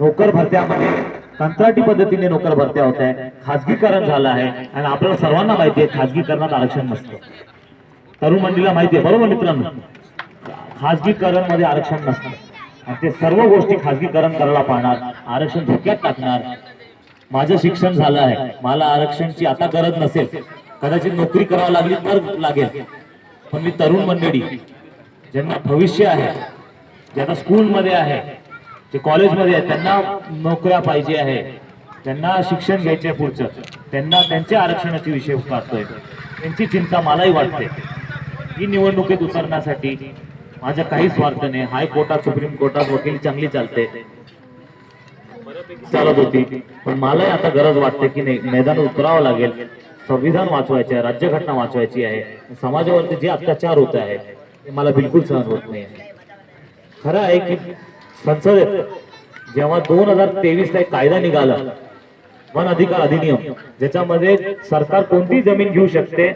नोकर भरत्यामध्ये कंत्राटी पद्धतीने नोकर भरत्या होत आहे, खाजगीकरण झालं आहे आणि आपल्याला सर्वांना माहिती आहे खाजगीकरणात आरक्षण नसतं. तरुण मंडळीला माहिती आहे बरोबर मित्रांनो, खाजगीकरण मध्ये आरक्षण नसतं आणि ते सर्व गोष्टी खाजगीकरण करायला पाहणार, आरक्षण धोक्यात टाकणार. माझं शिक्षण झालं आहे, मला आरक्षणची आता गरज नसेल, कदाचित नोकरी करावी लागली तर लागेल, पण मी तरुण मंडळी ज्यांना भविष्य आहे, ज्यांना स्कूलमध्ये आहे, जे कॉलेजमध्ये आहे, त्यांना नोकऱ्या पाहिजे आहे, त्यांना शिक्षण घ्यायचे पुढचं, त्यांना त्यांच्या आरक्षणाची विषय काढतोय, त्यांची चिंता मलाही वाटते. ही निवडणुकीत उतरण्यासाठी माझा काही स्वार्थ नाही. हायकोर्टात सुप्रीम कोर्टात वकील चांगली चालते चालत होती, पण मलाही आता गरज वाटते की नाही मैदानात उतरावं लागेल. संविधान वाचवायचे आहे, राज्यघटना वाचवायची आहे. समाजावरती जे अत्याचार होत आहे ते मला बिलकुल सहन होत नाही. खरं आहे की संसदेत जेव्हा 2023 ला एक कायदा निघाला वन अधिकार अधिनियम, ज्याच्यामध्ये सरकार कोणती जमीन घेऊ शकते